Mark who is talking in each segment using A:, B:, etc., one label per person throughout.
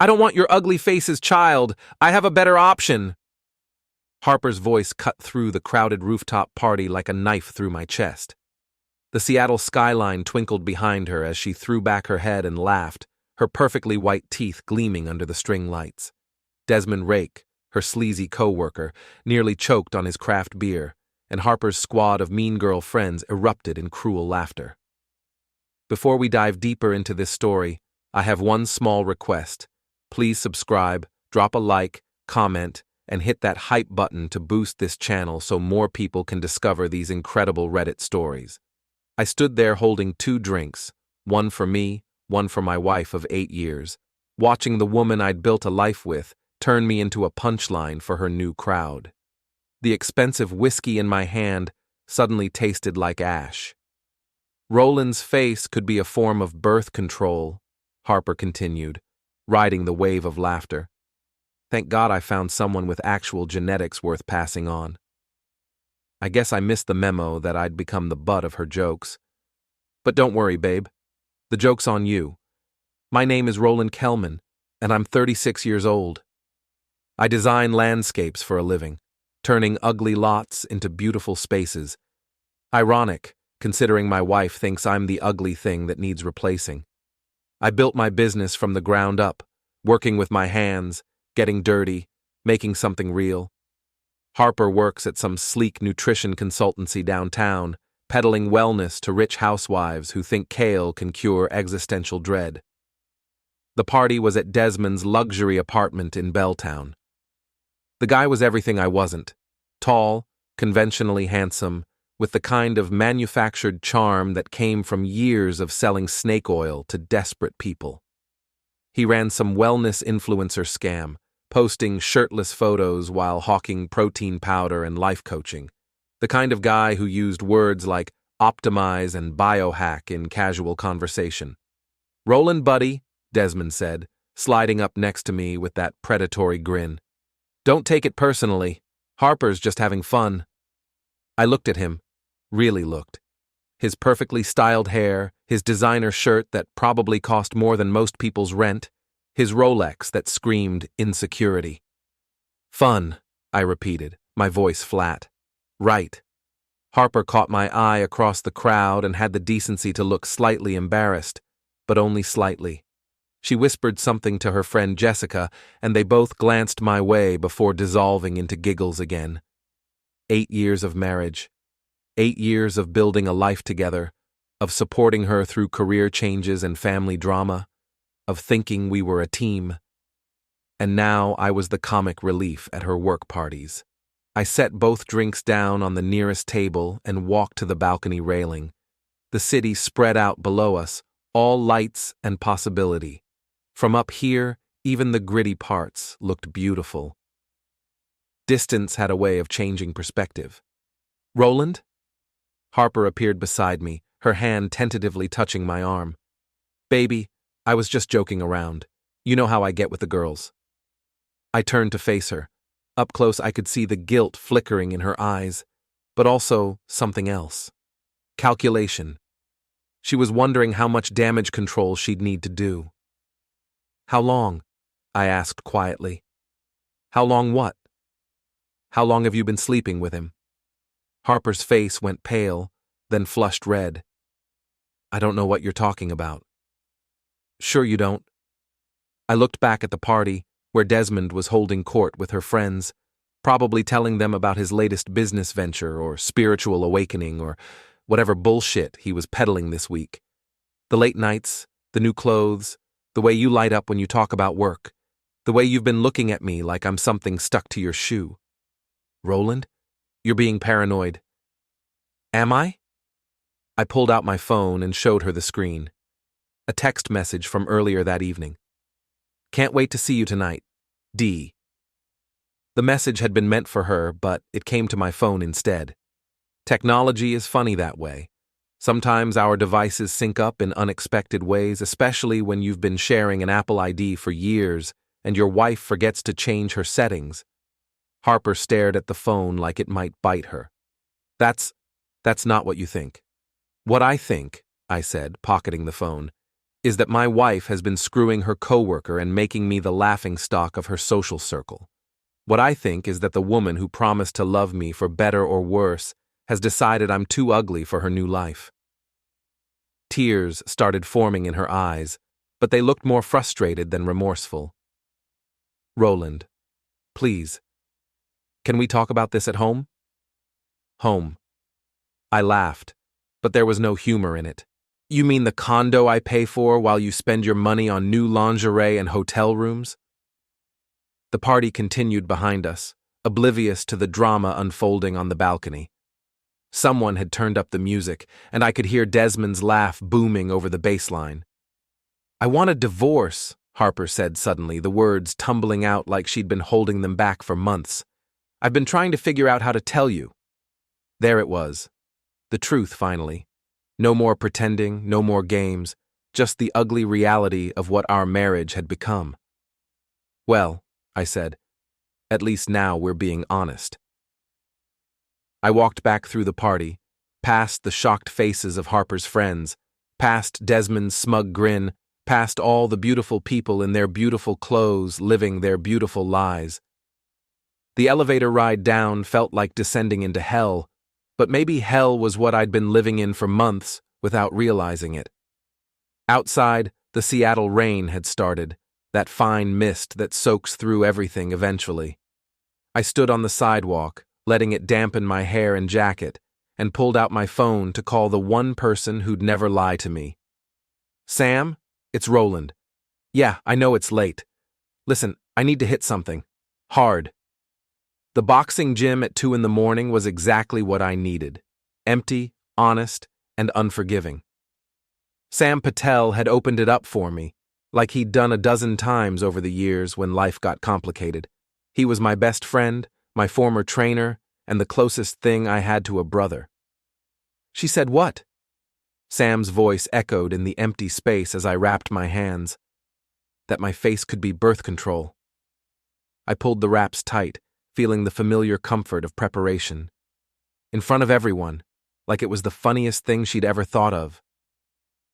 A: I don't want your ugly face's child. I have a better option. Harper's voice cut through the crowded rooftop party like a knife through my chest. The Seattle skyline twinkled behind her as she threw back her head and laughed, her perfectly white teeth gleaming under the string lights. Desmond Rake, her sleazy co-worker, nearly choked on his craft beer, and Harper's squad of mean girl friends erupted in cruel laughter. Before we dive deeper into this story, I have one small request. Please subscribe, drop a like, comment, and hit that hype button to boost this channel so more people can discover these incredible Reddit stories. I stood there holding 2 drinks, one for me, one for my wife of 8 years, watching the woman I'd built a life with turn me into a punchline for her new crowd. The expensive whiskey in my hand suddenly tasted like ash. Roland's face could be a form of birth control, Harper continued, riding the wave of laughter. Thank God I found someone with actual genetics worth passing on. I guess I missed the memo that I'd become the butt of her jokes. But don't worry, babe. The joke's on you. My name is Roland Kellman, and I'm 36 years old. I design landscapes for a living, turning ugly lots into beautiful spaces. Ironic, considering my wife thinks I'm the ugly thing that needs replacing. I built my business from the ground up, working with my hands, getting dirty, making something real. Harper works at some sleek nutrition consultancy downtown, peddling wellness to rich housewives who think kale can cure existential dread. The party was at Desmond's luxury apartment in Belltown. The guy was everything I wasn't. Tall, conventionally handsome, with the kind of manufactured charm that came from years of selling snake oil to desperate people. He ran some wellness influencer scam, posting shirtless photos while hawking protein powder and life coaching, the kind of guy who used words like optimize and biohack in casual conversation. "Roland, buddy," Desmond said, sliding up next to me with that predatory grin. "Don't take it personally. Harper's just having fun." I looked at him, really looked. His perfectly styled hair, his designer shirt that probably cost more than most people's rent, his Rolex that screamed insecurity. "Fun," I repeated, my voice flat. "Right." Harper caught my eye across the crowd and had the decency to look slightly embarrassed, but only slightly. She whispered something to her friend Jessica, and they both glanced my way before dissolving into giggles again. 8 years of marriage. 8 years of building a life together, of supporting her through career changes and family drama, of thinking we were a team. And now I was the comic relief at her work parties. I set both drinks down on the nearest table and walked to the balcony railing. The city spread out below us, all lights and possibility. From up here, even the gritty parts looked beautiful. Distance had a way of changing perspective. "Roland?" Harper appeared beside me, her hand tentatively touching my arm. "Baby, I was just joking around. You know how I get with the girls." I turned to face her. Up close I could see the guilt flickering in her eyes, but also something else. Calculation. She was wondering how much damage control she'd need to do. "How long?" I asked quietly. "How long what?" "How long have you been sleeping with him?" Harper's face went pale, then flushed red. "I don't know what you're talking about." "Sure you don't?" I looked back at the party, where Desmond was holding court with her friends, probably telling them about his latest business venture or spiritual awakening or whatever bullshit he was peddling this week. The late nights, the new clothes, the way you light up when you talk about work, the way you've been looking at me like I'm something stuck to your shoe. "Roland, you're being paranoid." "Am I?" I pulled out my phone and showed her the screen. A text message from earlier that evening. "Can't wait to see you tonight. D." The message had been meant for her, but it came to my phone instead. Technology is funny that way. Sometimes our devices sync up in unexpected ways, especially when you've been sharing an Apple ID for years and your wife forgets to change her settings. Harper stared at the phone like it might bite her. That's not what you think." "What I think," I said, pocketing the phone, is that my wife has been screwing her coworker and making me the laughingstock of her social circle. What I think is that the woman who promised to love me for better or worse has decided I'm too ugly for her new life. Tears started forming in her eyes, but they looked more frustrated than remorseful. Roland, please. Can we talk about this at home? Home. I laughed, but there was no humor in it. You mean the condo I pay for while you spend your money on new lingerie and hotel rooms? The party continued behind us, oblivious to the drama unfolding on the balcony. Someone had turned up the music, and I could hear Desmond's laugh booming over the bass line. I want a divorce, Harper said suddenly, the words tumbling out like she'd been holding them back for months. I've been trying to figure out how to tell you. There it was. The truth, finally. No more pretending, no more games, just the ugly reality of what our marriage had become. Well, I said, at least now we're being honest. I walked back through the party, past the shocked faces of Harper's friends, past Desmond's smug grin, past all the beautiful people in their beautiful clothes living their beautiful lies. The elevator ride down felt like descending into hell, but maybe hell was what I'd been living in for months without realizing it. Outside, the Seattle rain had started, that fine mist that soaks through everything eventually. I stood on the sidewalk, letting it dampen my hair and jacket, and pulled out my phone to call the one person who'd never lie to me. Sam, it's Roland. Yeah, I know it's late. Listen, I need to hit something. Hard. The boxing gym at 2 a.m. was exactly what I needed. Empty, honest, and unforgiving. Sam Patel had opened it up for me, like he'd done a dozen times over the years when life got complicated. He was my best friend, my former trainer, and the closest thing I had to a brother. She said what? Sam's voice echoed in the empty space as I wrapped my hands. That my face could be birth control. I pulled the wraps tight, feeling the familiar comfort of preparation. In front of everyone, like it was the funniest thing she'd ever thought of.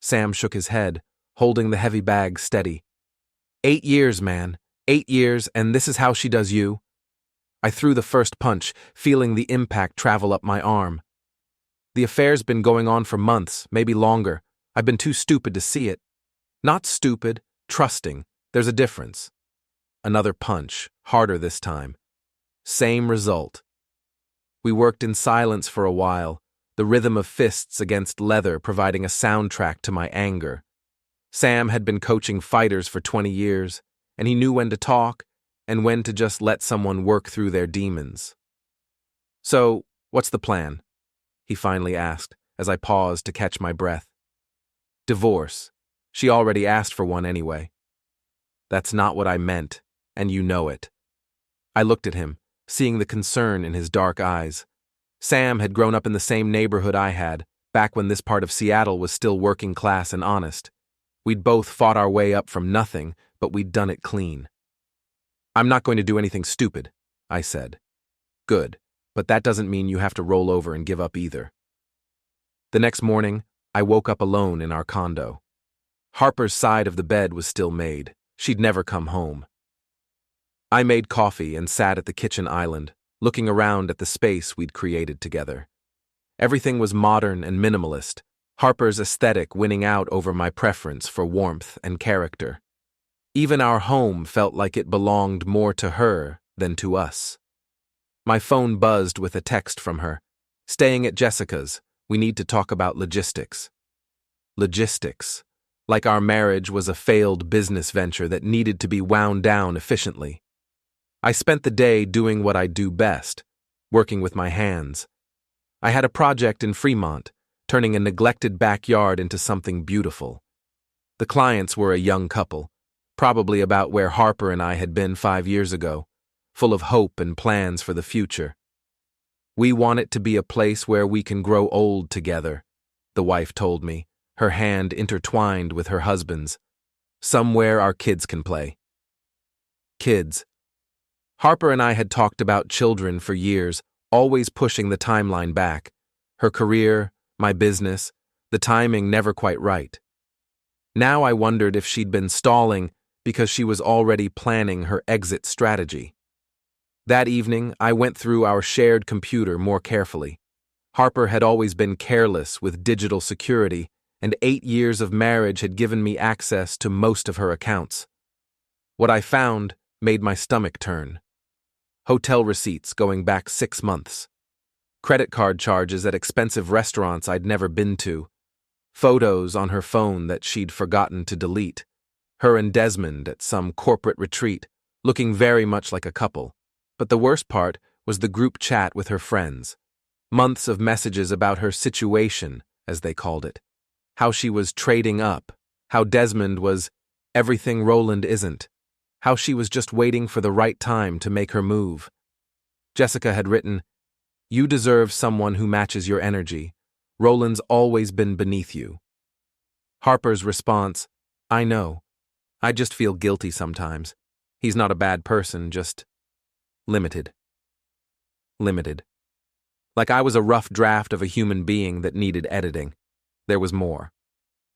A: Sam shook his head, holding the heavy bag steady. 8 years, man. 8 years, and this is how she does you? I threw the first punch, feeling the impact travel up my arm. The affair's been going on for months, maybe longer. I've been too stupid to see it. Not stupid, trusting. There's a difference. Another punch, harder this time. Same result. We worked in silence for a while, the rhythm of fists against leather providing a soundtrack to my anger. Sam had been coaching fighters for 20 years, and he knew when to talk and when to just let someone work through their demons. So, what's the plan? He finally asked, as I paused to catch my breath. Divorce. She already asked for one anyway. That's not what I meant, and you know it. I looked at him, seeing the concern in his dark eyes. Sam had grown up in the same neighborhood I had, back when this part of Seattle was still working class and honest. We'd both fought our way up from nothing, but we'd done it clean. I'm not going to do anything stupid, I said. Good, but that doesn't mean you have to roll over and give up either. The next morning, I woke up alone in our condo. Harper's side of the bed was still made. She'd never come home. I made coffee and sat at the kitchen island, looking around at the space we'd created together. Everything was modern and minimalist, Harper's aesthetic winning out over my preference for warmth and character. Even our home felt like it belonged more to her than to us. My phone buzzed with a text from her. Staying at Jessica's, we need to talk about logistics. Logistics. Like our marriage was a failed business venture that needed to be wound down efficiently. I spent the day doing what I do best, working with my hands. I had a project in Fremont, turning a neglected backyard into something beautiful. The clients were a young couple, probably about where Harper and I had been 5 years ago, full of hope and plans for the future. We want it to be a place where we can grow old together, the wife told me, her hand intertwined with her husband's. Somewhere our kids can play. Kids. Harper and I had talked about children for years, always pushing the timeline back. Her career, my business, the timing never quite right. Now I wondered if she'd been stalling because she was already planning her exit strategy. That evening, I went through our shared computer more carefully. Harper had always been careless with digital security, and 8 years of marriage had given me access to most of her accounts. What I found made my stomach turn. Hotel receipts going back 6 months. Credit card charges at expensive restaurants I'd never been to. Photos on her phone that she'd forgotten to delete. Her and Desmond at some corporate retreat, looking very much like a couple. But the worst part was the group chat with her friends. Months of messages about her situation, as they called it. How she was trading up. How Desmond was everything Roland isn't. How she was just waiting for the right time to make her move. Jessica had written, "You deserve someone who matches your energy. Roland's always been beneath you." Harper's response, "I know. I just feel guilty sometimes. He's not a bad person, just limited. Limited. Like I was a rough draft of a human being that needed editing. There was more.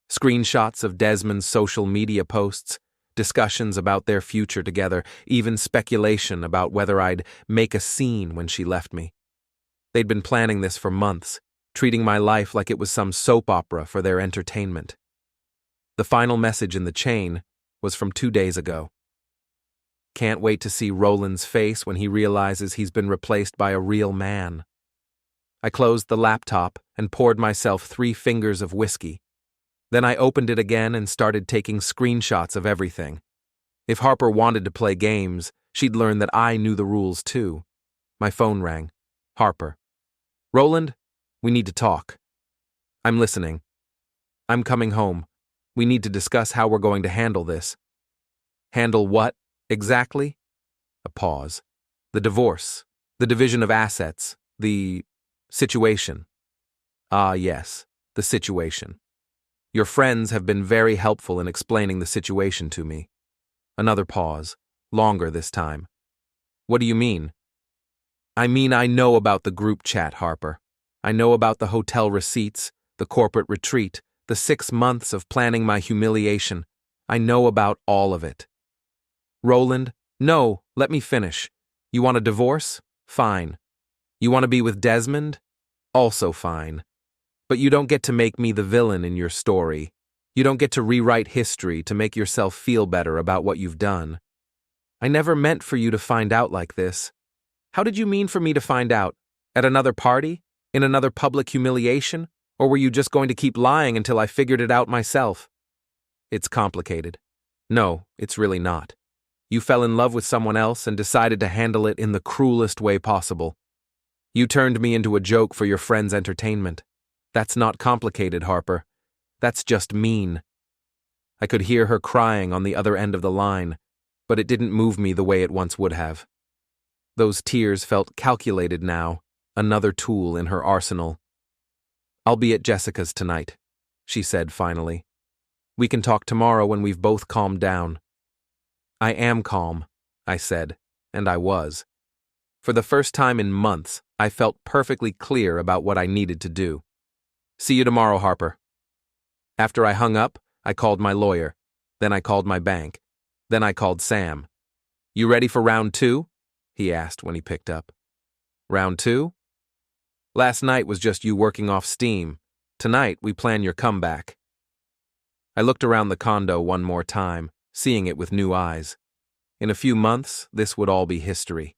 A: Screenshots of Desmond's social media posts, discussions about their future together, even speculation about whether I'd make a scene when she left me. They'd been planning this for months, treating my life like it was some soap opera for their entertainment. The final message in the chain was from 2 days ago. Can't wait to see Roland's face when he realizes he's been replaced by a real man. I closed the laptop and poured myself 3 fingers of whiskey. Then I opened it again and started taking screenshots of everything. If Harper wanted to play games, she'd learn that I knew the rules too. My phone rang. Harper. "Roland, we need to talk." "I'm listening." "I'm coming home. We need to discuss how we're going to handle this." "Handle what, exactly?" A pause. "The divorce, the division of assets, the situation." "Ah, yes, the situation. Your friends have been very helpful in explaining the situation to me." Another pause, longer this time. "What do you mean?" "I mean I know about the group chat, Harper. I know about the hotel receipts, the corporate retreat, the 6 months of planning my humiliation. I know about all of it." "Roland, no, let me finish. You want a divorce? Fine. You want to be with Desmond? Also fine. But you don't get to make me the villain in your story. You don't get to rewrite history to make yourself feel better about what you've done. I never meant for you to find out like this. How did you mean for me to find out? At another party? In another public humiliation? Or were you just going to keep lying until I figured it out myself?" "It's complicated." "No, it's really not. You fell in love with someone else and decided to handle it in the cruelest way possible. You turned me into a joke for your friend's entertainment. That's not complicated, Harper. That's just mean." I could hear her crying on the other end of the line, but it didn't move me the way it once would have. Those tears felt calculated now, another tool in her arsenal. "I'll be at Jessica's tonight," she said finally. "We can talk tomorrow when we've both calmed down." "I am calm," I said, and I was. For the first time in months, I felt perfectly clear about what I needed to do. "See you tomorrow, Harper." After I hung up, I called my lawyer. Then I called my bank. Then I called Sam. "You ready for round 2? He asked when he picked up. "Round 2? Last night was just you working off steam. Tonight, we plan your comeback." I looked around the condo one more time, seeing it with new eyes. In a few months, this would all be history.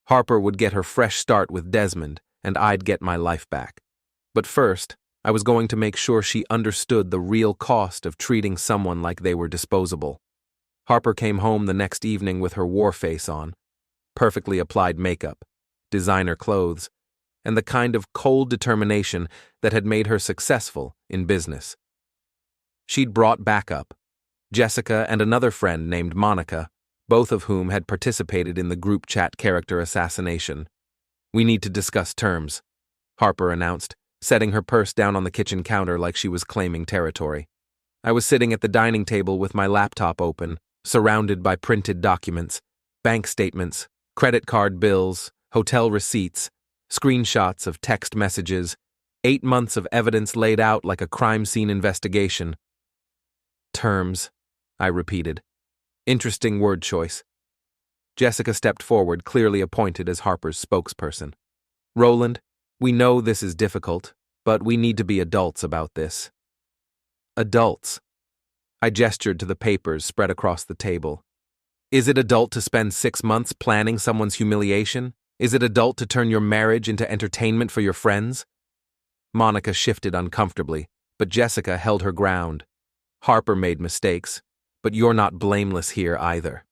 A: Harper would get her fresh start with Desmond, and I'd get my life back. But first, I was going to make sure she understood the real cost of treating someone like they were disposable. Harper came home the next evening with her war face on, perfectly applied makeup, designer clothes, and the kind of cold determination that had made her successful in business. She'd brought backup, Jessica and another friend named Monica, both of whom had participated in the group chat character assassination. "We need to discuss terms," Harper announced, setting her purse down on the kitchen counter like she was claiming territory. I was sitting at the dining table with my laptop open, surrounded by printed documents, bank statements, credit card bills, hotel receipts, screenshots of text messages, 8 months of evidence laid out like a crime scene investigation. terms, I repeated. Interesting word choice. Jessica stepped forward, clearly appointed as Harper's spokesperson. Roland, we know this is difficult, but we need to be adults about this. Adults. I gestured to the papers spread across the table. Is it adult to spend 6 months planning someone's humiliation? Is it adult to turn your marriage into entertainment for your friends? Monica shifted uncomfortably, but Jessica held her ground. Harper made mistakes, but you're not blameless here either.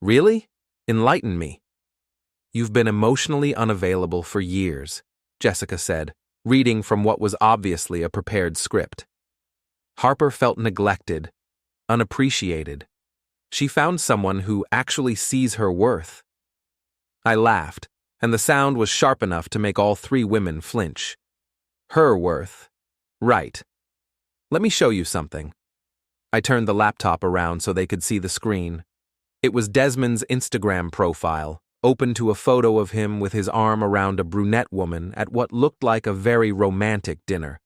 A: Really? Enlighten me. You've been emotionally unavailable for years, Jessica said, reading from what was obviously a prepared script. Harper felt neglected, unappreciated. She found someone who actually sees her worth. I laughed, and the sound was sharp enough to make all 3 women flinch. Her worth. Right. Let me show you something. I turned the laptop around so they could see the screen. It was Desmond's Instagram profile, open to a photo of him with his arm around a brunette woman at what looked like a very romantic dinner.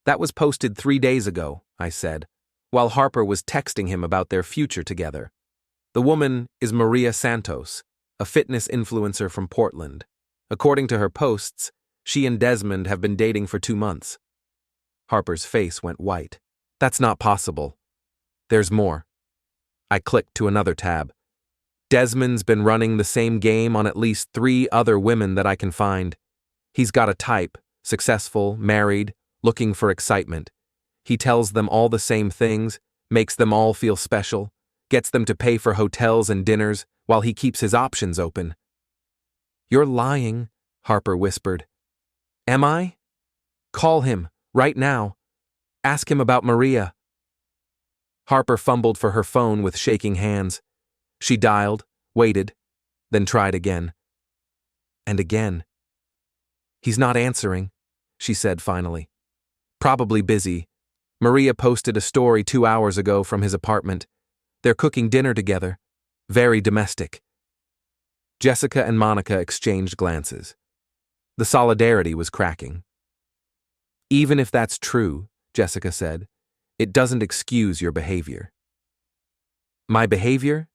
A: That was posted 3 days ago, I said, while Harper was texting him about their future together. The woman is Maria Santos, a fitness influencer from Portland. According to her posts, she and Desmond have been dating for 2 months. Harper's face went white. That's not possible. There's more. I clicked to another tab. Desmond's been running the same game on at least 3 other women that I can find. He's got a type, successful, married, looking for excitement. He tells them all the same things, makes them all feel special, gets them to pay for hotels and dinners while he keeps his options open. You're lying, Harper whispered. Am I? Call him, right now. Ask him about Maria. Harper fumbled for her phone with shaking hands. She dialed, waited, then tried again. And again. He's not answering, she said finally. Probably busy. Maria posted a story 2 hours ago from his apartment. They're cooking dinner together. Very domestic. Jessica and Monica exchanged glances. The solidarity was cracking. Even if that's true, Jessica said, it doesn't excuse your behavior. My behavior?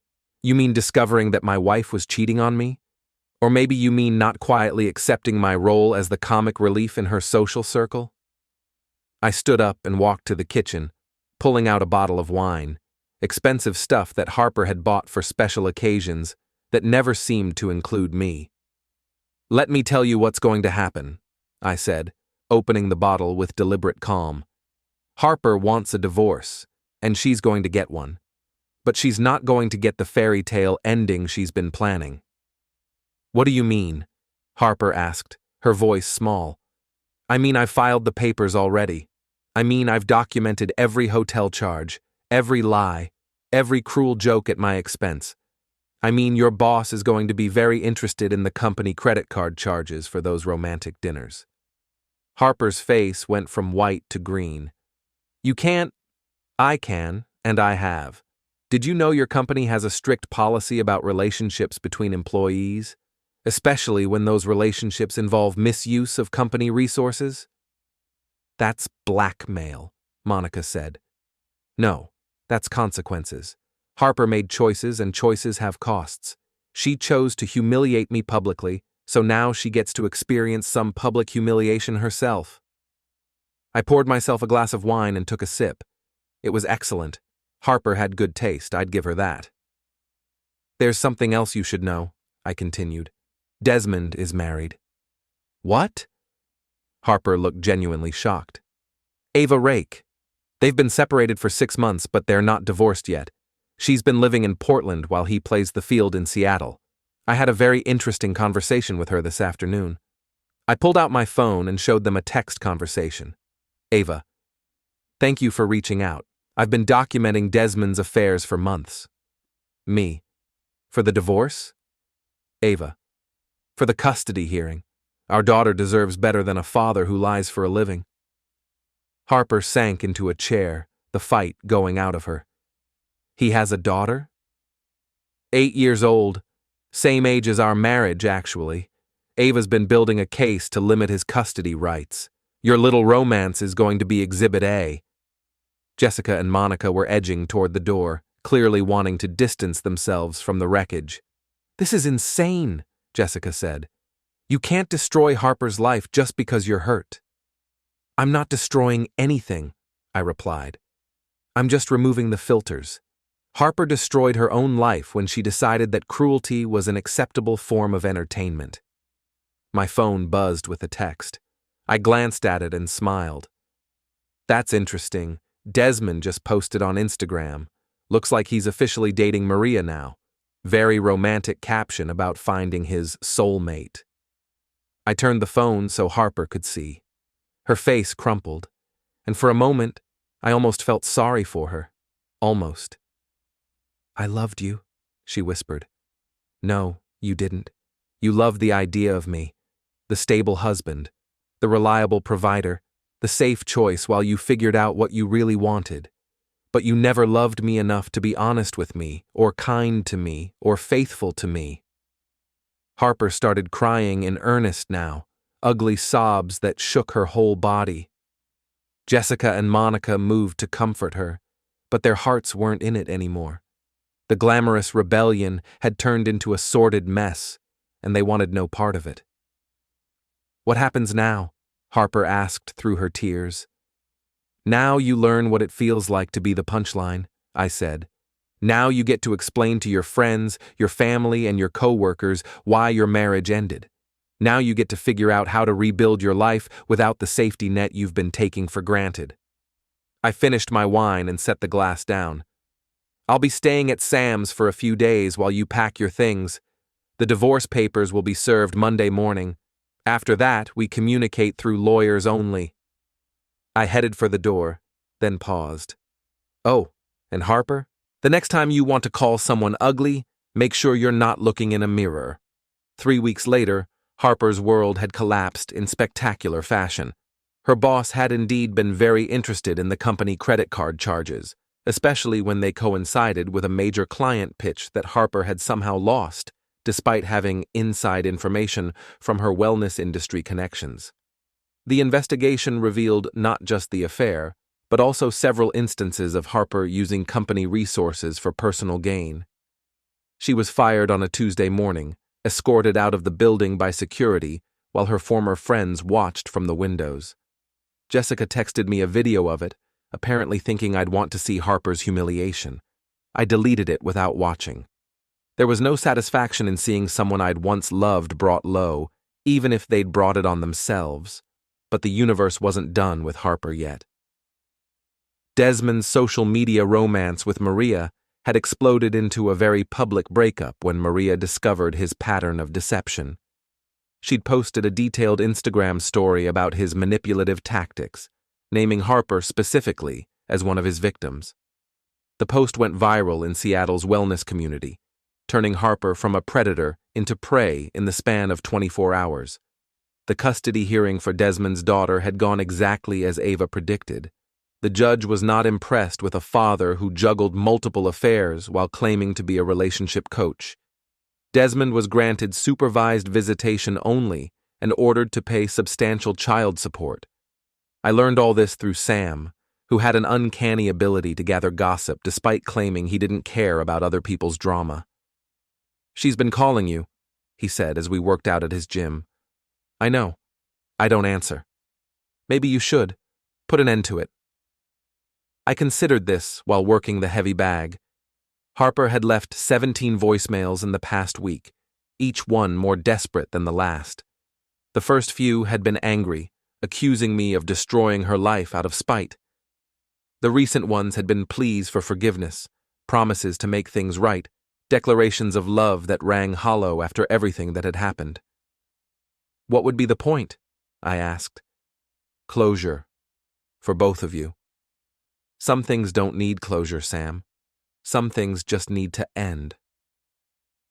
A: You mean discovering that my wife was cheating on me? Or maybe you mean not quietly accepting my role as the comic relief in her social circle? I stood up and walked to the kitchen, pulling out a bottle of wine, expensive stuff that Harper had bought for special occasions that never seemed to include me. Let me tell you what's going to happen, I said, opening the bottle with deliberate calm. Harper wants a divorce, and she's going to get one. But she's not going to get the fairy tale ending she's been planning. What do you mean? Harper asked, her voice small. I mean I've filed the papers already. I mean I've documented every hotel charge, every lie, every cruel joke at my expense. I mean your boss is going to be very interested in the company credit card charges for those romantic dinners. Harper's face went from white to green. You can't. I can, and I have. Did you know your company has a strict policy about relationships between employees, especially when those relationships involve misuse of company resources? That's blackmail, Monica said. No, that's consequences. Harper made choices, and choices have costs. She chose to humiliate me publicly, so now she gets to experience some public humiliation herself. I poured myself a glass of wine and took a sip. It was excellent. Harper had good taste, I'd give her that. There's something else you should know, I continued. Desmond is married. What? Harper looked genuinely shocked. Ava Rake. They've been separated for 6 months, but they're not divorced yet. She's been living in Portland while he plays the field in Seattle. I had a very interesting conversation with her this afternoon. I pulled out my phone and showed them a text conversation. Ava. Thank you for reaching out. I've been documenting Desmond's affairs for months. Me. For the divorce? Ava. For the custody hearing. Our daughter deserves better than a father who lies for a living. Harper sank into a chair, the fight going out of her. He has a daughter? 8 years old. Same age as our marriage, actually. Ava's been building a case to limit his custody rights. Your little romance is going to be Exhibit A. Jessica and Monica were edging toward the door, clearly wanting to distance themselves from the wreckage. "This is insane," Jessica said. "You can't destroy Harper's life just because you're hurt." "I'm not destroying anything," I replied. "I'm just removing the filters. Harper destroyed her own life when she decided that cruelty was an acceptable form of entertainment." My phone buzzed with a text. I glanced at it and smiled. "That's interesting. Desmond just posted on Instagram. Looks like he's officially dating Maria now. Very romantic caption about finding his soulmate." I turned the phone so Harper could see. Her face crumpled, and for a moment, I almost felt sorry for her. Almost. "I loved you," she whispered. "No, you didn't. You loved the idea of me, the stable husband, the reliable provider, the safe choice while you figured out what you really wanted. But you never loved me enough to be honest with me, or kind to me, or faithful to me." Harper started crying in earnest now, ugly sobs that shook her whole body. Jessica and Monica moved to comfort her, but their hearts weren't in it anymore. The glamorous rebellion had turned into a sordid mess, and they wanted no part of it. "What happens now?" Harper asked through her tears. "Now you learn what it feels like to be the punchline," I said. "Now you get to explain to your friends, your family, and your coworkers why your marriage ended. Now you get to figure out how to rebuild your life without the safety net you've been taking for granted." I finished my wine and set the glass down. "I'll be staying at Sam's for a few days while you pack your things. The divorce papers will be served Monday morning. After that, we communicate through lawyers only." I headed for the door, then paused. "Oh, and Harper, the next time you want to call someone ugly, make sure you're not looking in a mirror." 3 weeks later, Harper's world had collapsed in spectacular fashion. Her boss had indeed been very interested in the company credit card charges, especially when they coincided with a major client pitch that Harper had somehow lost, despite having inside information from her wellness industry connections. The investigation revealed not just the affair, but also several instances of Harper using company resources for personal gain. She was fired on a Tuesday morning, escorted out of the building by security, while her former friends watched from the windows. Jessica texted me a video of it, apparently thinking I'd want to see Harper's humiliation. I deleted it without watching. There was no satisfaction in seeing someone I'd once loved brought low, even if they'd brought it on themselves. But the universe wasn't done with Harper yet. Desmond's social media romance with Maria had exploded into a very public breakup when Maria discovered his pattern of deception. She'd posted a detailed Instagram story about his manipulative tactics, naming Harper specifically as one of his victims. The post went viral in Seattle's wellness community, turning Harper from a predator into prey in the span of 24 hours. The custody hearing for Desmond's daughter had gone exactly as Ava predicted. The judge was not impressed with a father who juggled multiple affairs while claiming to be a relationship coach. Desmond was granted supervised visitation only and ordered to pay substantial child support. I learned all this through Sam, who had an uncanny ability to gather gossip despite claiming he didn't care about other people's drama. "She's been calling you," he said as we worked out at his gym. "I know. I don't answer." "Maybe you should. Put an end to it." I considered this while working the heavy bag. Harper had left 17 voicemails in the past week, each one more desperate than the last. The first few had been angry, accusing me of destroying her life out of spite. The recent ones had been pleas for forgiveness, promises to make things right, declarations of love that rang hollow after everything that had happened. "What would be the point?" I asked. "Closure. For both of you. Some things don't need closure, Sam. Some things just need to end."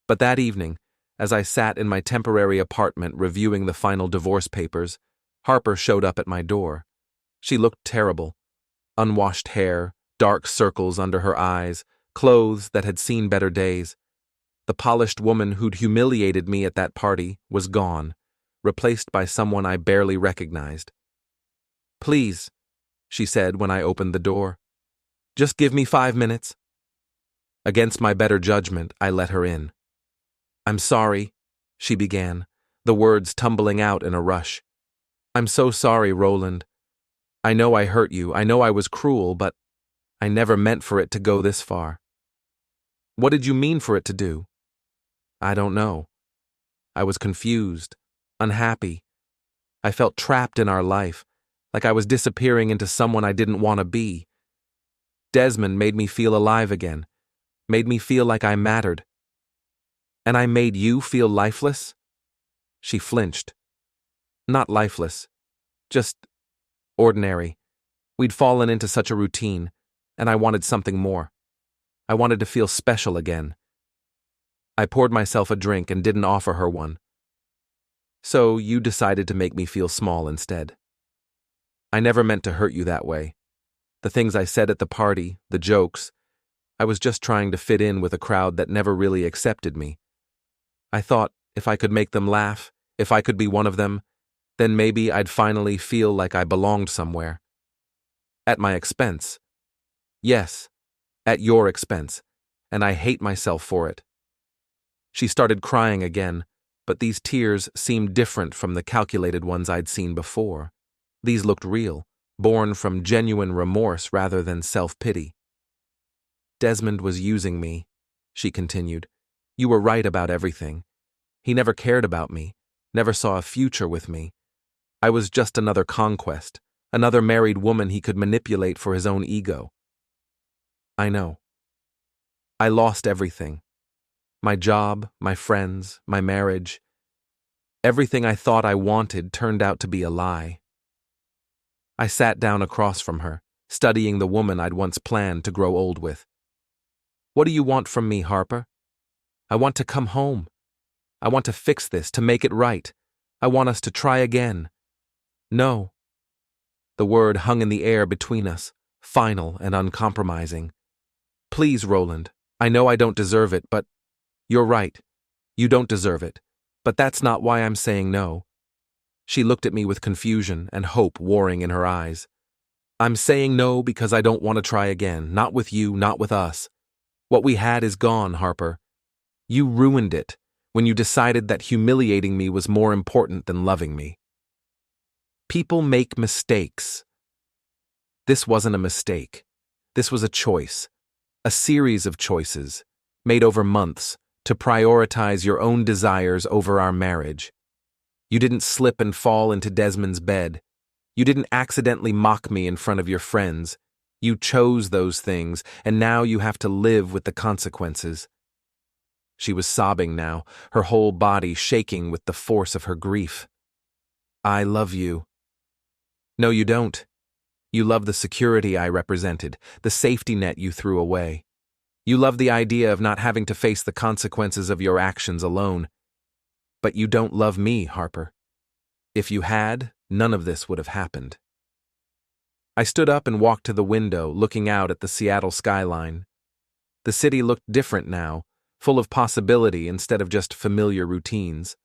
A: But that evening, as I sat in my temporary apartment reviewing the final divorce papers, Harper showed up at my door. She looked terrible. Unwashed hair, dark circles under her eyes, clothes that had seen better days. The polished woman who'd humiliated me at that party was gone, replaced by someone I barely recognized. "Please," she said when I opened the door. Just give me 5 minutes. Against my better judgment, I let her in. I'm sorry, she began, the words tumbling out in a rush. I'm so sorry, Roland. I know I hurt you, I know I was cruel, but I never meant for it to go this far. What did you mean for it to do? I don't know. I was confused, unhappy. I felt trapped in our life, like I was disappearing into someone I didn't want to be. Desmond made me feel alive again, made me feel like I mattered. And I made you feel lifeless? She flinched. Not lifeless, just ordinary. We'd fallen into such a routine, and I wanted something more. I wanted to feel special again. I poured myself a drink and didn't offer her one. So you decided to make me feel small instead. I never meant to hurt you that way. The things I said at the party, the jokes, I was just trying to fit in with a crowd that never really accepted me. I thought if I could make them laugh, if I could be one of them, then maybe I'd finally feel like I belonged somewhere. At my expense. Yes, at your expense, and I hate myself for it. She started crying again, but these tears seemed different from the calculated ones I'd seen before. These looked real, born from genuine remorse rather than self-pity. Desmond was using me, she continued. You were right about everything. He never cared about me, never saw a future with me. I was just another conquest, another married woman he could manipulate for his own ego. I know. I lost everything. My job, my friends, my marriage. Everything I thought I wanted turned out to be a lie. I sat down across from her, studying the woman I'd once planned to grow old with. What do you want from me, Harper? I want to come home. I want to fix this, to make it right. I want us to try again. No. The word hung in the air between us, final and uncompromising. Please, Roland, I know I don't deserve it, but you're right. You don't deserve it, but that's not why I'm saying no. She looked at me with confusion and hope warring in her eyes. I'm saying no because I don't want to try again, not with you, not with us. What we had is gone, Harper. You ruined it when you decided that humiliating me was more important than loving me. People make mistakes. This wasn't a mistake. This was a choice, a series of choices, made over months, to prioritize your own desires over our marriage. You didn't slip and fall into Desmond's bed. You didn't accidentally mock me in front of your friends. You chose those things, and now you have to live with the consequences. She was sobbing now, her whole body shaking with the force of her grief. I love you. No, you don't. You love the security I represented, the safety net you threw away. You love the idea of not having to face the consequences of your actions alone. But you don't love me, Harper. If you had, none of this would have happened. I stood up and walked to the window, looking out at the Seattle skyline. The city looked different now, full of possibility instead of just familiar routines.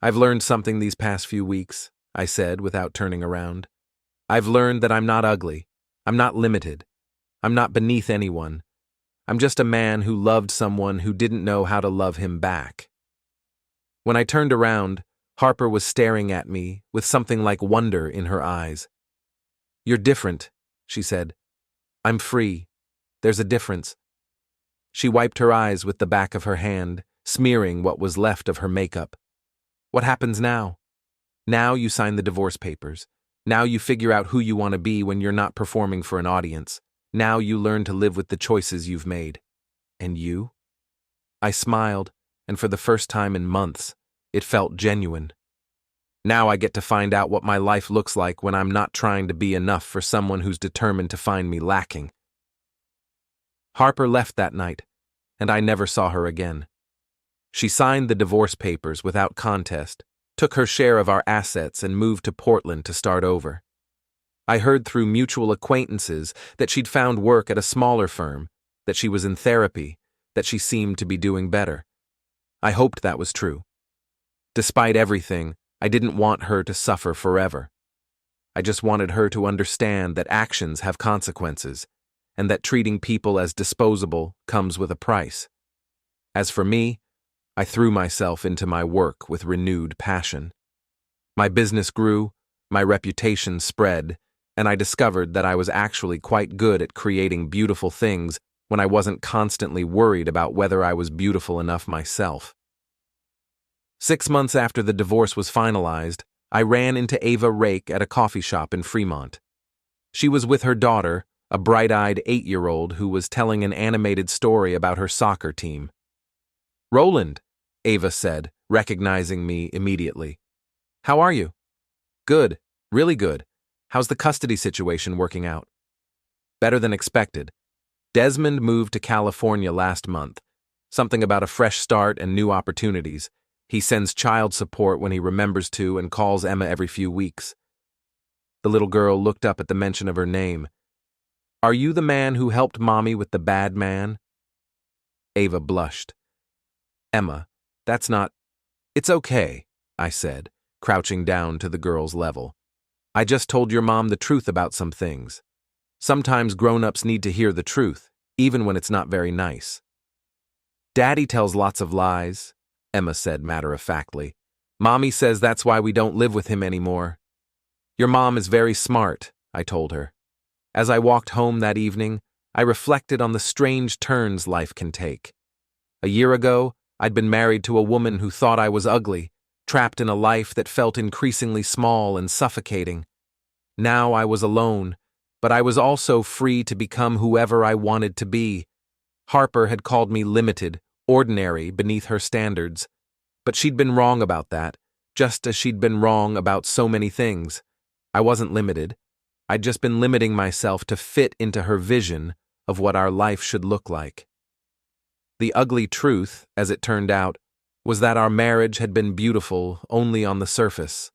A: I've learned something these past few weeks, I said without turning around. I've learned that I'm not ugly. I'm not limited. I'm not beneath anyone. I'm just a man who loved someone who didn't know how to love him back. When I turned around, Harper was staring at me with something like wonder in her eyes. You're different, she said. I'm free. There's a difference. She wiped her eyes with the back of her hand, smearing what was left of her makeup. What happens now? Now you sign the divorce papers. Now you figure out who you want to be when you're not performing for an audience. Now you learn to live with the choices you've made. And you? I smiled, and for the first time in months, it felt genuine. Now I get to find out what my life looks like when I'm not trying to be enough for someone who's determined to find me lacking. Harper left that night, and I never saw her again. She signed the divorce papers without contest, took her share of our assets, and moved to Portland to start over. I heard through mutual acquaintances that she'd found work at a smaller firm, that she was in therapy, that she seemed to be doing better. I hoped that was true. Despite everything, I didn't want her to suffer forever. I just wanted her to understand that actions have consequences, and that treating people as disposable comes with a price. As for me, I threw myself into my work with renewed passion. My business grew, my reputation spread, and I discovered that I was actually quite good at creating beautiful things when I wasn't constantly worried about whether I was beautiful enough myself. 6 months after the divorce was finalized, I ran into Ava Rake at a coffee shop in Fremont. She was with her daughter, a bright-eyed 8-year-old who was telling an animated story about her soccer team. "Roland," Ava said, recognizing me immediately. "How are you?" "Good, really good. How's the custody situation working out?" "Better than expected. Desmond moved to California last month. Something about a fresh start and new opportunities. He sends child support when he remembers to and calls Emma every few weeks." The little girl looked up at the mention of her name. "Are you the man who helped Mommy with the bad man?" Ava blushed. "Emma, that's not—" "It's okay," I said, crouching down to the girl's level. "I just told your mom the truth about some things. Sometimes grown-ups need to hear the truth, even when it's not very nice." "Daddy tells lots of lies," Emma said matter-of-factly. "Mommy says that's why we don't live with him anymore." "Your mom is very smart," I told her. As I walked home that evening, I reflected on the strange turns life can take. A year ago, I'd been married to a woman who thought I was ugly, trapped in a life that felt increasingly small and suffocating. Now I was alone, but I was also free to become whoever I wanted to be. Harper had called me limited, ordinary beneath her standards. But she'd been wrong about that, just as she'd been wrong about so many things. I wasn't limited. I'd just been limiting myself to fit into her vision of what our life should look like. The ugly truth, as it turned out, was that our marriage had been beautiful only on the surface.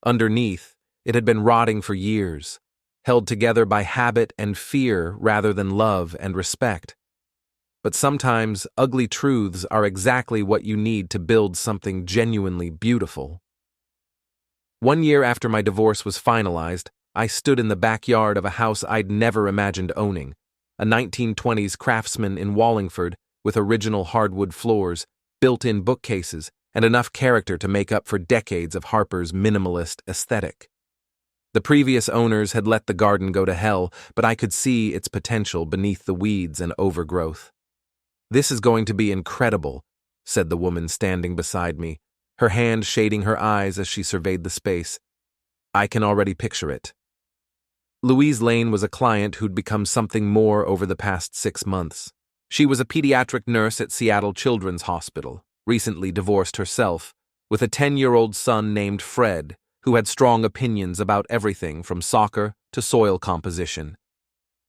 A: Underneath, it had been rotting for years, held together by habit and fear rather than love and respect. But sometimes ugly truths are exactly what you need to build something genuinely beautiful. 1 year after my divorce was finalized, I stood in the backyard of a house I'd never imagined owning, a 1920s craftsman in Wallingford with original hardwood floors, built-in bookcases, and enough character to make up for decades of Harper's minimalist aesthetic. The previous owners had let the garden go to hell, but I could see its potential beneath the weeds and overgrowth. "This is going to be incredible," said the woman standing beside me, her hand shading her eyes as she surveyed the space. "I can already picture it." Louise Lane was a client who'd become something more over the past 6 months. She was a pediatric nurse at Seattle Children's Hospital, recently divorced herself, with a 10-year-old son named Fred, who had strong opinions about everything from soccer to soil composition.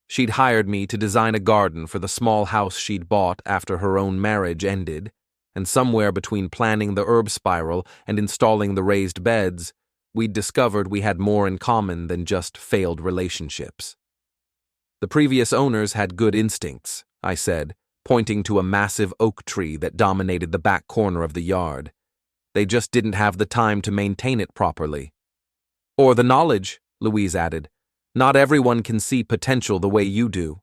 A: She'd hired me to design a garden for the small house she'd bought after her own marriage ended, and somewhere between planning the herb spiral and installing the raised beds, we'd discovered we had more in common than just failed relationships. "The previous owners had good instincts," I said, pointing to a massive oak tree that dominated the back corner of the yard. "They just didn't have the time to maintain it properly." "Or the knowledge," Louise added. "Not everyone can see potential the way you do."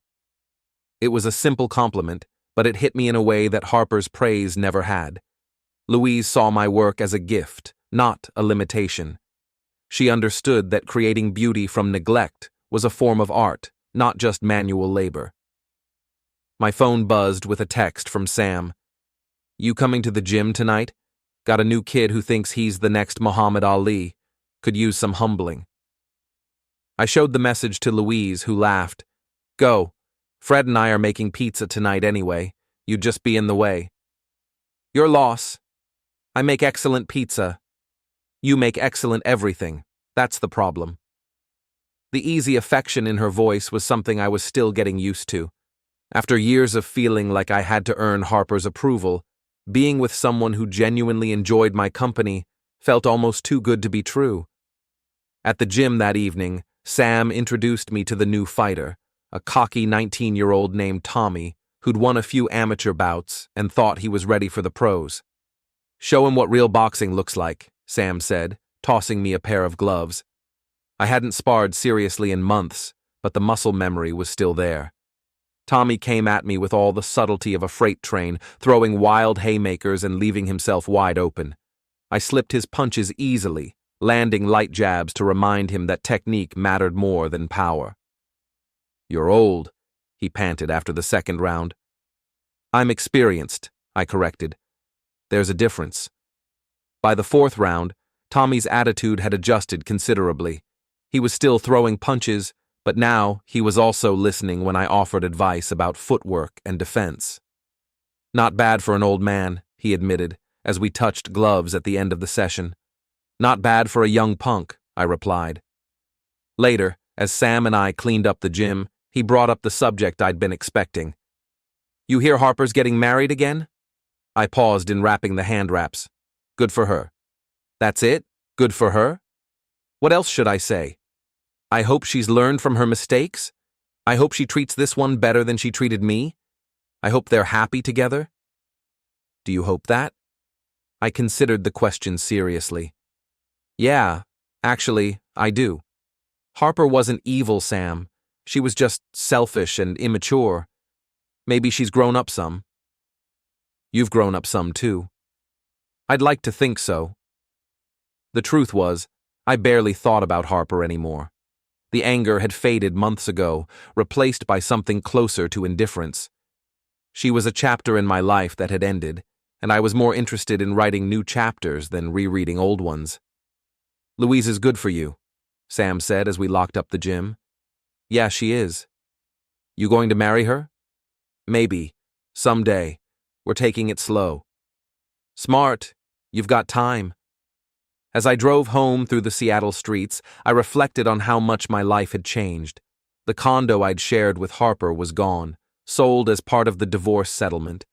A: It was a simple compliment, but it hit me in a way that Harper's praise never had. Louise saw my work as a gift, not a limitation. She understood that creating beauty from neglect was a form of art, not just manual labor. My phone buzzed with a text from Sam. "You coming to the gym tonight? Got a new kid who thinks he's the next Muhammad Ali. Could use some humbling." I showed the message to Louise, who laughed. "Go. Fred and I are making pizza tonight anyway. You'd just be in the way." "Your loss. I make excellent pizza. You make excellent everything. That's the problem." The easy affection in her voice was something I was still getting used to. After years of feeling like I had to earn Harper's approval, being with someone who genuinely enjoyed my company felt almost too good to be true. At the gym that evening, Sam introduced me to the new fighter, a cocky 19-year-old named Tommy, who'd won a few amateur bouts and thought he was ready for the pros. "Show him what real boxing looks like," Sam said, tossing me a pair of gloves. I hadn't sparred seriously in months, but the muscle memory was still there. Tommy came at me with all the subtlety of a freight train, throwing wild haymakers and leaving himself wide open. I slipped his punches easily, landing light jabs to remind him that technique mattered more than power. "You're old," he panted after the second round. "I'm experienced," I corrected. "There's a difference." By the fourth round, Tommy's attitude had adjusted considerably. He was still throwing punches, but now he was also listening when I offered advice about footwork and defense. "Not bad for an old man," he admitted, as we touched gloves at the end of the session. "Not bad for a young punk," I replied. Later, as Sam and I cleaned up the gym, he brought up the subject I'd been expecting. "You hear Harper's getting married again?" I paused in wrapping the hand wraps. "Good for her." "That's it? Good for her? What else should I say? I hope she's learned from her mistakes? I hope she treats this one better than she treated me? I hope they're happy together?" "Do you hope that?" I considered the question seriously. "Yeah, actually, I do. Harper wasn't evil, Sam. She was just selfish and immature. Maybe she's grown up some." "You've grown up some, too." "I'd like to think so." The truth was, I barely thought about Harper anymore. The anger had faded months ago, replaced by something closer to indifference. She was a chapter in my life that had ended, and I was more interested in writing new chapters than rereading old ones. "Louise is good for you," Sam said as we locked up the gym. "Yeah, she is." "You going to marry her?" "Maybe. Someday. We're taking it slow." "Smart. You've got time." As I drove home through the Seattle streets, I reflected on how much my life had changed. The condo I'd shared with Harper was gone, sold as part of the divorce settlement.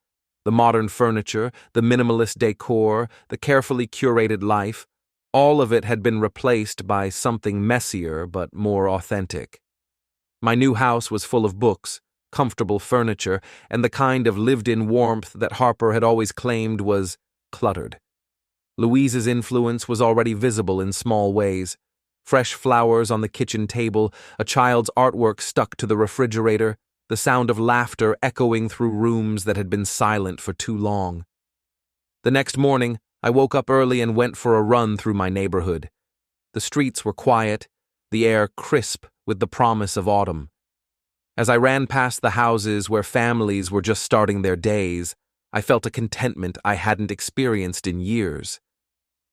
A: The modern furniture, the minimalist decor, the carefully curated life, all of it had been replaced by something messier but more authentic. My new house was full of books, comfortable furniture, and the kind of lived-in warmth that Harper had always claimed was cluttered. Louise's influence was already visible in small ways. Fresh flowers on the kitchen table, a child's artwork stuck to the refrigerator, the sound of laughter echoing through rooms that had been silent for too long. The next morning, I woke up early and went for a run through my neighborhood. The streets were quiet, the air crisp with the promise of autumn. As I ran past the houses where families were just starting their days, I felt a contentment I hadn't experienced in years.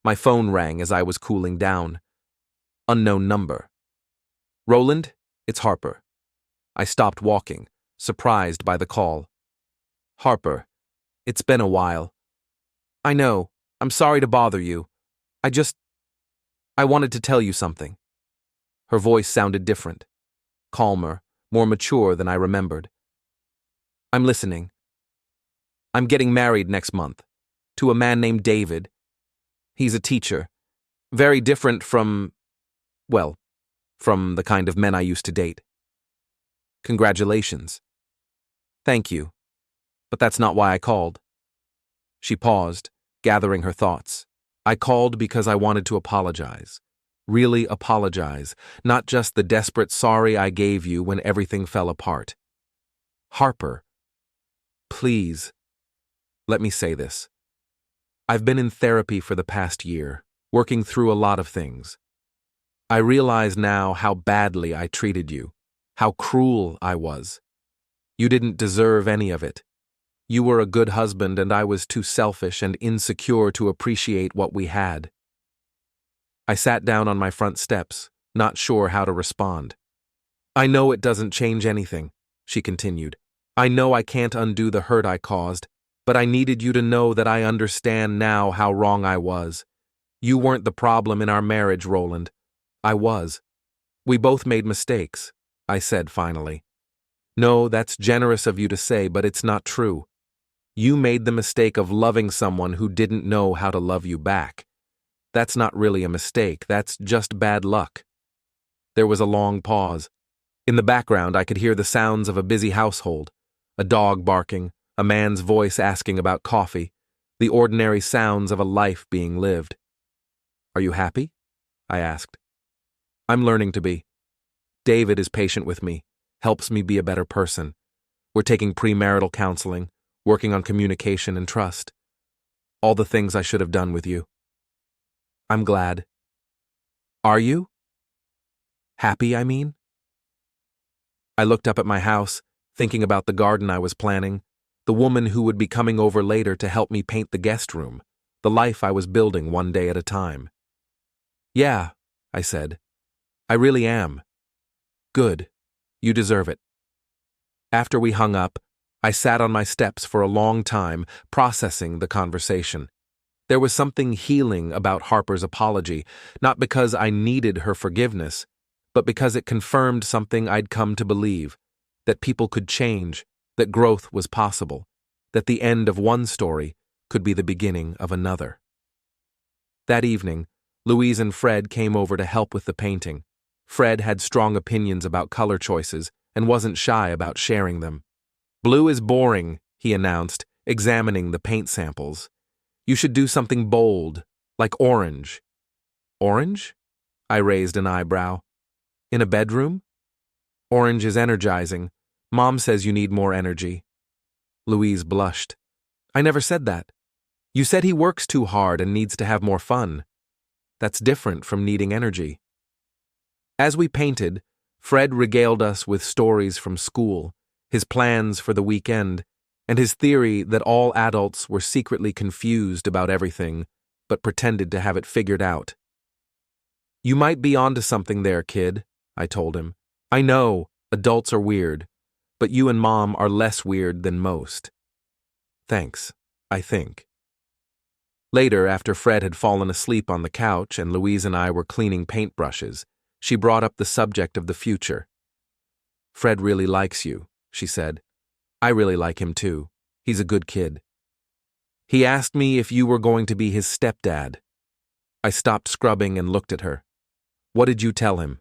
A: My phone rang as I was cooling down. Unknown number. "Roland, it's Harper." I stopped walking, surprised by the call. "Harper, it's been a while." "I know. I'm sorry to bother you. I wanted to tell you something." Her voice sounded different, calmer, more mature than I remembered. "I'm listening. I'm getting married next month, to a man named David. He's a teacher. Very different from the kind of men I used to date." "Congratulations." "Thank you. But that's not why I called." She paused, gathering her thoughts. "I called because I wanted to apologize. Really apologize, not just the desperate sorry I gave you when everything fell apart. Harper, please, let me say this. I've been in therapy for the past year, working through a lot of things. I realize now how badly I treated you, how cruel I was. You didn't deserve any of it. You were a good husband and I was too selfish and insecure to appreciate what we had." I sat down on my front steps, not sure how to respond. "I know it doesn't change anything," she continued. "I know I can't undo the hurt I caused, but I needed you to know that I understand now how wrong I was. You weren't the problem in our marriage, Roland. I was. We both made mistakes," I said finally. "No, that's generous of you to say, but it's not true. You made the mistake of loving someone who didn't know how to love you back. That's not really a mistake, that's just bad luck." There was a long pause. In the background, I could hear the sounds of a busy household, a dog barking, a man's voice asking about coffee, the ordinary sounds of a life being lived. "Are you happy?" I asked. "I'm learning to be. David is patient with me, helps me be a better person. We're taking premarital counseling, working on communication and trust. All the things I should have done with you. I'm glad. Are you? Happy, I mean? I looked up at my house, thinking about the garden I was planning, the woman who would be coming over later to help me paint the guest room, the life I was building one day at a time. Yeah, I said. I really am. Good. You deserve it. After we hung up, I sat on my steps for a long time, processing the conversation. There was something healing about Harper's apology, not because I needed her forgiveness, but because it confirmed something I'd come to believe, that people could change, that growth was possible, that the end of one story could be the beginning of another. That evening, Louise and Fred came over to help with the painting. Fred had strong opinions about color choices and wasn't shy about sharing them. Blue is boring, he announced, examining the paint samples. You should do something bold, like orange. Orange? I raised an eyebrow. In a bedroom? Orange is energizing. Mom says you need more energy. Louise blushed. I never said that. You said he works too hard and needs to have more fun. That's different from needing energy. As we painted, Fred regaled us with stories from school, his plans for the weekend, and his theory that all adults were secretly confused about everything, but pretended to have it figured out. You might be onto something there, kid, I told him. I know, adults are weird, but you and Mom are less weird than most. Thanks, I think. Later, after Fred had fallen asleep on the couch and Louise and I were cleaning paintbrushes, she brought up the subject of the future. Fred really likes you, she said. I really like him too. He's a good kid. He asked me if you were going to be his stepdad. I stopped scrubbing and looked at her. What did you tell him?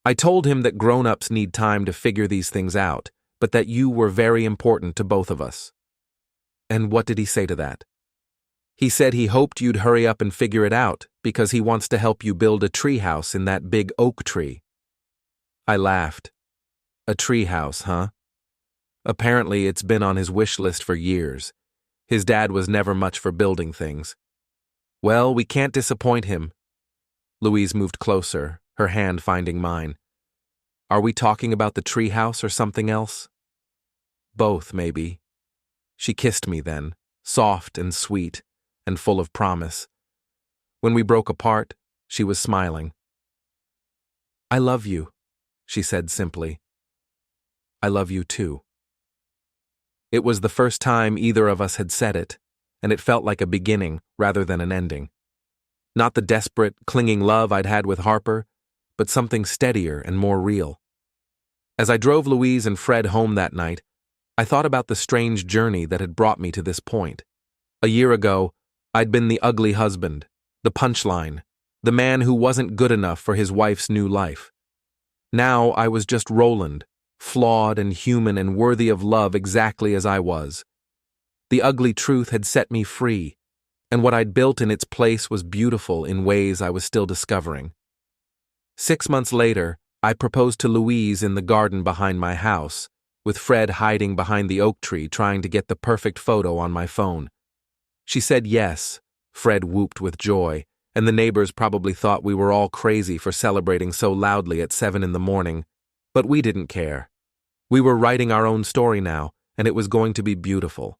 A: I told him that grown-ups need time to figure these things out, but that you were very important to both of us. And what did he say to that? He said he hoped you'd hurry up and figure it out because he wants to help you build a treehouse in that big oak tree. I laughed. A treehouse, huh? Apparently it's been on his wish list for years. His dad was never much for building things. Well, we can't disappoint him. Louise moved closer, her hand finding mine. Are we talking about the treehouse or something else? Both, maybe. She kissed me then, soft and sweet, and full of promise. When we broke apart, she was smiling. I love you, she said simply. I love you too. It was the first time either of us had said it, and it felt like a beginning rather than an ending. Not the desperate, clinging love I'd had with Harper, but something steadier and more real. As I drove Louise and Fred home that night, I thought about the strange journey that had brought me to this point. A year ago, I'd been the ugly husband, the punchline, the man who wasn't good enough for his wife's new life. Now I was just Roland, flawed and human and worthy of love exactly as I was. The ugly truth had set me free, and what I'd built in its place was beautiful in ways I was still discovering. 6 months later, I proposed to Louise in the garden behind my house, with Fred hiding behind the oak tree trying to get the perfect photo on my phone. She said yes. Fred whooped with joy, and the neighbors probably thought we were all crazy for celebrating so loudly at 7 a.m, but we didn't care. We were writing our own story now, and it was going to be beautiful.